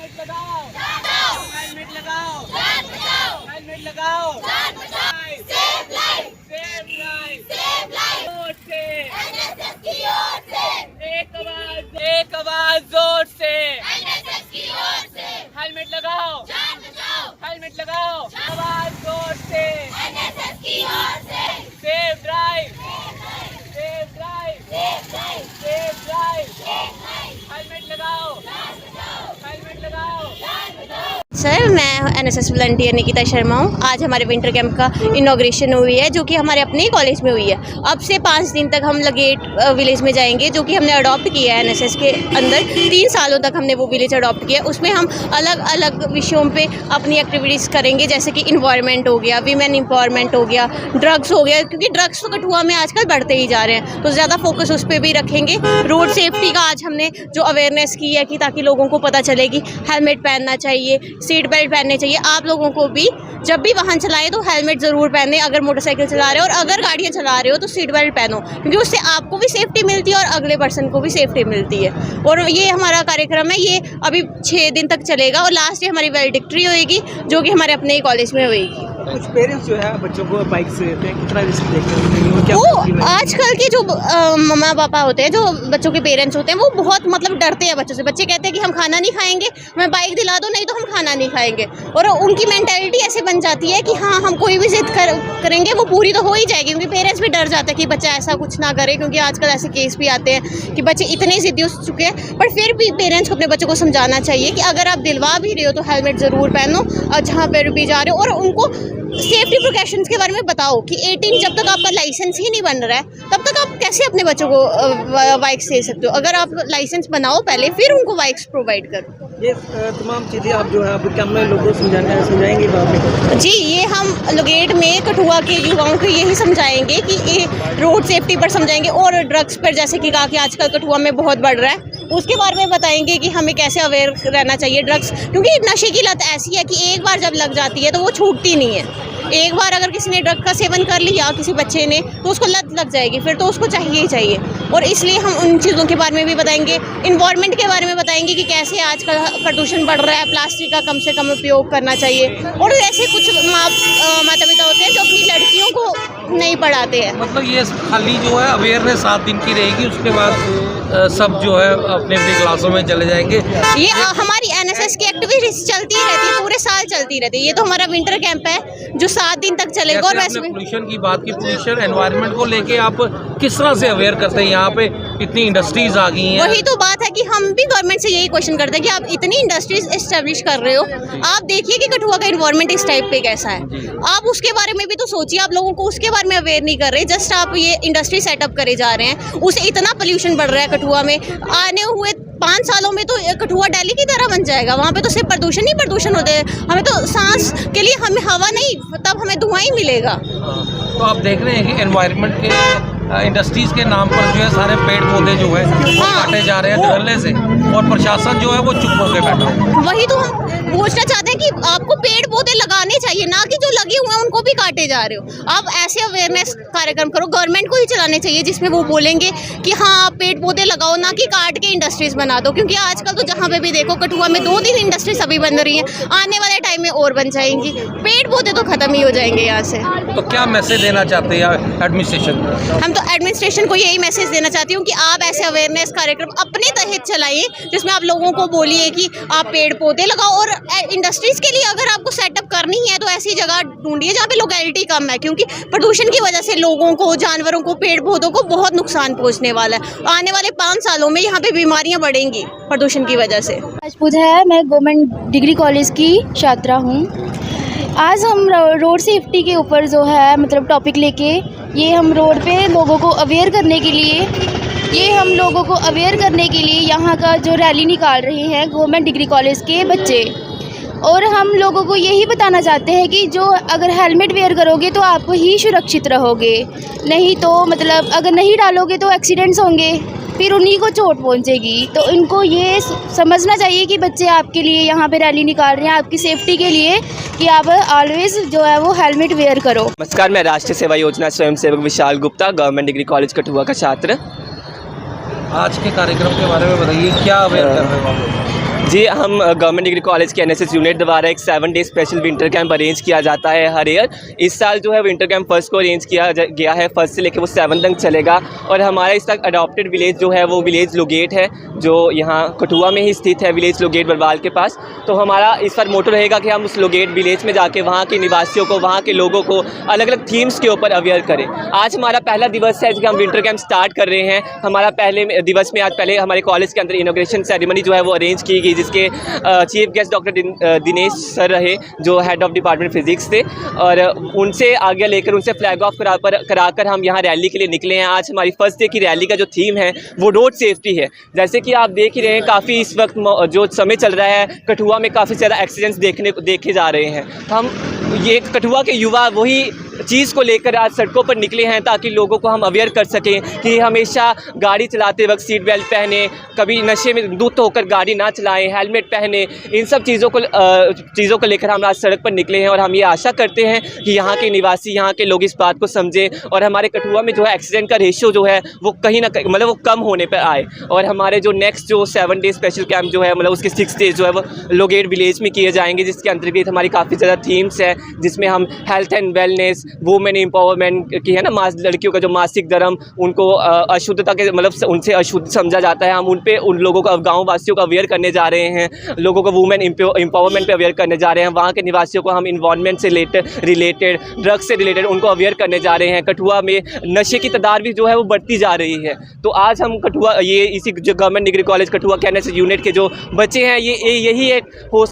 Helmet लगाओ, helmet लगाओ, helmet लगाओ, सेव लाइफ, जोर से, एक आवाज जोर से, हेलमेट लगाओ, हेलमेट लगाओ, आवाज जोर से, save drive, save drive, save drive, helmet लगाओ, हेलमेट लगाओ। सर, मैं एनएसएस वॉलंटियर निकिता शर्मा हूँ। आज हमारे विंटर कैंप का इनॉग्रेशन हुई है, जो कि हमारे अपने ही कॉलेज में हुई है। अब से 5 दिन तक हम लगेट विलेज में जाएंगे, जो कि हमने अडॉप्ट किया है एनएसएस के अंदर। 3 सालों तक हमने वो विलेज अडॉप्ट किया है। उसमें हम अलग अलग विषयों पे अपनी एक्टिविटीज़ करेंगे, जैसे कि इन्वायरमेंट हो गया, वीमेन एम्पावरमेंट हो गया, ड्रग्स हो गया, क्योंकि ड्रग्स तो कठुआ में आजकल बढ़ते ही जा रहे हैं, तो ज़्यादा फोकस उस पर भी रखेंगे। रोड सेफ्टी का आज हमने जो अवेयरनेस की है कि ताकि लोगों को पता चले कि हेलमेट पहनना चाहिए, सीट बेल्ट पहनने चाहिए। आप लोगों को भी जब भी वाहन चलाएं तो हेलमेट ज़रूर पहने। अगर मोटरसाइकिल चला रहे हो और अगर गाड़ियाँ चला रहे हो तो सीट बेल्ट पहनो, क्योंकि उससे आपको भी सेफ्टी मिलती है और अगले पर्सन को भी सेफ्टी मिलती है। और ये हमारा कार्यक्रम है, ये अभी 6 दिन तक चलेगा और लास्ट डे हमारी वैलेडिक्ट्री होएगी, जो कि हमारे अपने ही कॉलेज में होएगी। कुछ पेरेंट्स जो है बच्चों को बाइक से देते हैं, कितना रिस्क देखते हैं क्या? वो आजकल के जो मम्मा पापा होते हैं, जो बच्चों के पेरेंट्स होते हैं, वो बहुत मतलब डरते हैं बच्चों से। बच्चे कहते हैं कि हम खाना नहीं खाएंगे, हमें बाइक दिला दो, नहीं तो हम खाना नहीं खाएंगे। और उनकी मेंटालिटी ऐसे बन जाती है कि हाँ, हम कोई भी जिद करेंगे वो पूरी तो हो ही जाएगी, क्योंकि पेरेंट्स भी डर जाते हैं कि बच्चा ऐसा कुछ ना करे, क्योंकि आजकल ऐसे केस भी आते हैं कि बच्चे इतने जिद्दी हो चुके हैं। पर फिर भी पेरेंट्स को अपने बच्चों को समझाना चाहिए कि अगर आप दिलवा भी रहे हो तो हेलमेट ज़रूर पहनो, और जहाँ पर भी जा रहे हो। और उनको सेफ्टी प्रिकॉशंस के बारे में बताओ कि 18 जब तक आपका लाइसेंस ही नहीं बन रहा है, तब तक आप कैसे अपने बच्चों को बाइक्स दे सकते हो। अगर आप लाइसेंस बनाओ पहले, फिर उनको बाइक्स प्रोवाइड करो। ये तमाम चीज़ें आप जो है आप कैंप में लोगों को समझाएंगे वहाँ? जी, ये हम लोगेट में कठुआ के युवाओं को यही समझाएंगे कि ये रोड सेफ्टी पर समझाएंगे, और ड्रग्स पर, जैसे कि कहा कि आजकल कठुआ में बहुत बढ़ रहा है, उसके बारे में बताएंगे कि हमें कैसे अवेयर रहना चाहिए ड्रग्स। क्योंकि नशे की लत ऐसी है कि एक बार जब लग जाती है तो वो छूटती नहीं है। एक बार अगर किसी ने ड्रग का सेवन कर लिया, किसी बच्चे ने, तो उसको लत लग जाएगी, फिर तो उसको चाहिए ही चाहिए। और इसलिए हम उन चीज़ों के बारे में भी बताएंगे, इन्वायरमेंट के बारे में बताएंगे कि कैसे आजकल प्रदूषण बढ़ रहा है, प्लास्टिक का कम से कम उपयोग करना चाहिए। और ऐसे कुछ माता पिता होते हैं जो अपनी लड़कियों को नहीं पढ़ाते हैं। मतलब ये खाली जो है अवेयरनेस 7 दिन की रहेगी, उसके बाद सब जो है अपने अपनी क्लासों में चले जाएंगे। ये हमारी एनएसएस की एक्टिविटीज चलती रहती है, पूरे साल चलती रहती है। ये तो हमारा विंटर कैंप है जो 7 दिन तक चलेगा। और वैसे पोल्यूशन की बात की, पोल्यूशन एनवायरनमेंट को लेके आप किस तरह से अवेयर करते हैं? यहाँ पे इतनी इंडस्ट्रीज आ गई हैं। वही तो बात है कि हम भी गवर्नमेंट से यही क्वेश्चन करते हैं कि आप इतनी इंडस्ट्रीज एस्टेब्लिश कर रहे हो, आप देखिए कि कठुआ का एनवायरनमेंट इस टाइप पे कैसा है। आप उसके बारे में भी तो सोचिए, आप लोगों को उसके बारे में अवेयर नहीं कर रहे, जस्ट आप ये इंडस्ट्री सेटअप करे जा रहे हैं, उससे इतना पोल्यूशन बढ़ रहा है कठुआ में। आने हुए 5 सालों में तो कठुआ दिल्ली की तरह बन जाएगा। वहाँ पे तो सिर्फ प्रदूषण ही प्रदूषण होते हैं। हमें तो सांस के लिए हमें हवा नहीं, तब हमें धुआं ही मिलेगा। तो आप देख रहे हैं कि एनवायरनमेंट के इंडस्ट्रीज के नाम पर जो है सारे पेड़ पौधे जो है वो काटे जा रहे हैं धड़ल्ले से, और प्रशासन जो है वो चुप होकर बैठा है। वही तो हम पूछना चाहते हैं कि आपको पेड़ पौधे लगाने चाहिए, ना कि जो लगे हुए हैं उनको भी काटे जा रहे हो। आप ऐसे अवेयरनेस कार्यक्रम करो, गवर्नमेंट को ही चलाने चाहिए, जिसमें वो बोलेंगे कि हाँ आप पेड़ पौधे लगाओ, ना कि काट के इंडस्ट्रीज बना दो। क्योंकि आजकल तो जहाँ पे भी देखो कठुआ में 2-3 इंडस्ट्रीज अभी बन रही हैं, आने वाले टाइम में और बन जाएंगी। पेड़ पौधे तो खत्म ही हो जाएंगे यहाँ से। तो क्या मैसेज देना चाहते हैं एडमिनिस्ट्रेशन? हम तो एडमिनिस्ट्रेशन को यही मैसेज देना चाहती हूँ कि आप ऐसे अवेयरनेस कार्यक्रम अपने तहत चलाइए, जिसमें आप लोगों को बोलिए कि आप पेड़ पौधे लगाओ। और इंडस्ट्रीज के लिए अगर आपको सेटअप करनी है तो ऐसी जगह ढूंढिए जहाँ पे लोकेलिटी कम है, क्योंकि प्रदूषण की वजह से लोगों को, जानवरों को, पेड़ पौधों को बहुत नुकसान पहुँचने वाला है। आने वाले 5 सालों में यहाँ पे बीमारियाँ बढ़ेंगी प्रदूषण की वजह से। राजपूत है, मैं गवर्नमेंट डिग्री कॉलेज की छात्रा हूँ। आज हम रोड सेफ्टी के ऊपर जो है मतलब टॉपिक लेके ये हम रोड पे लोगों को अवेयर करने के लिए यहाँ का जो रैली निकाल रहे हैं गवर्नमेंट डिग्री कॉलेज के बच्चे। और हम लोगों को यही बताना चाहते हैं कि जो अगर हेलमेट वेयर करोगे तो आप ही सुरक्षित रहोगे, नहीं तो मतलब अगर नहीं डालोगे तो एक्सीडेंट्स होंगे, फिर उन्हीं को चोट पहुंचेगी। तो इनको ये समझना चाहिए कि बच्चे आपके लिए यहाँ पे रैली निकाल रहे हैं आपकी सेफ्टी के लिए, कि आप ऑलवेज जो है वो हेलमेट वेयर करो। नमस्कार, मैं राष्ट्रीय सेवा योजना स्वयंसेवक Vishal Gupta, government degree college Kathua का छात्र। आज के कार्यक्रम के बारे में बताइए, क्या अवेयर कर रहे हो? जी, हम गवर्नमेंट डिग्री कॉलेज के एनएसएस यूनिट द्वारा एक 7 day special winter camp arrange किया जाता है हर ईयर। इस साल जो है विंटर कैंप फर्स्ट को अरेंज किया गया है, फर्स्ट से लेकर वो 7 तक चलेगा। और हमारा इस तक अडॉप्टेड विलेज जो है वो विलेज लोगेट है, जो यहाँ कठुआ में ही स्थित है, विलेज लोगेट बरवाल के पास। तो हमारा इस बार मोटो रहेगा कि हम उस लोगेट विलेज में जाके वहाँ के निवासियों को, वहाँ के लोगों को अलग अलग थीम्स के ऊपर अवेयर करें। आज हमारा पहला दिवस है कि हम विंटर कैंप स्टार्ट कर रहे हैं। हमारा पहले दिवस में आज पहले हमारे कॉलेज के अंदर इनॉग्रेशन सेरेमनी जो है वो अरेंज की गई, जिसके chief guest doctor Dinesh sir रहे, जो हेड ऑफ डिपार्टमेंट फिजिक्स थे। और उनसे आगे लेकर उनसे फ्लैग ऑफ कराकर हम यहाँ रैली के लिए निकले हैं। आज हमारी फर्स्ट डे की रैली का जो थीम है वो रोड सेफ्टी है। जैसे कि आप देख ही रहे हैं, काफ़ी इस वक्त जो समय चल रहा है, कठुआ में काफ़ी ज़्यादा एक्सीडेंट्स देखे जा रहे हैं। हम ये कठुआ के युवा वही चीज़ को लेकर आज सड़कों पर निकले हैं ताकि लोगों को हम अवेयर कर सकें कि हमेशा गाड़ी चलाते वक्त सीट बेल्ट पहने, कभी नशे में धुत होकर गाड़ी ना चलाएं, हेलमेट पहने। इन सब चीज़ों को लेकर हम आज सड़क पर निकले हैं। और हम ये आशा करते हैं कि यहाँ के निवासी, यहाँ के लोग इस बात को समझें और हमारे कठुआ में जो है एक्सीडेंट का रेशियो जो है वो कहीं ना कहीं मतलब वो कम होने पर आए। और हमारे जो नेक्स्ट जो 7 डे स्पेशल कैंप जो है मतलब उसके 6 डेज जो है वो लोगेट विलेज में किए जाएंगे, जिसके अंतर्गत हमारी काफ़ी ज़्यादा थीम्स है, जिसमें हम health and wellness, women empowerment की है ना, लड़कियों का जो मासिक धर्म, उनको अशुद्धता के मतलब उनसे अशुद्ध समझा जाता है, हम उन लोगों को, गाँव वासियों को अवेयर करने जा रहे हैं। लोगों को वुमेन एम्पावरमेंट पे अवेयर करने जा रहे हैं। वहाँ के निवासियों को हम इन्वायरमेंट से रिलेटेड, ड्रग्स से रिलेटेड उनको अवेयर करने जा रहे हैं। कठुआ में नशे की तादाद भी जो है वो बढ़ती जा रही है। तो आज हम कठुआ, ये इसी जो गवर्नमेंट डिग्री कॉलेज कठुआ के एनएसएस यूनिट के जो बच्चे हैं, यही एक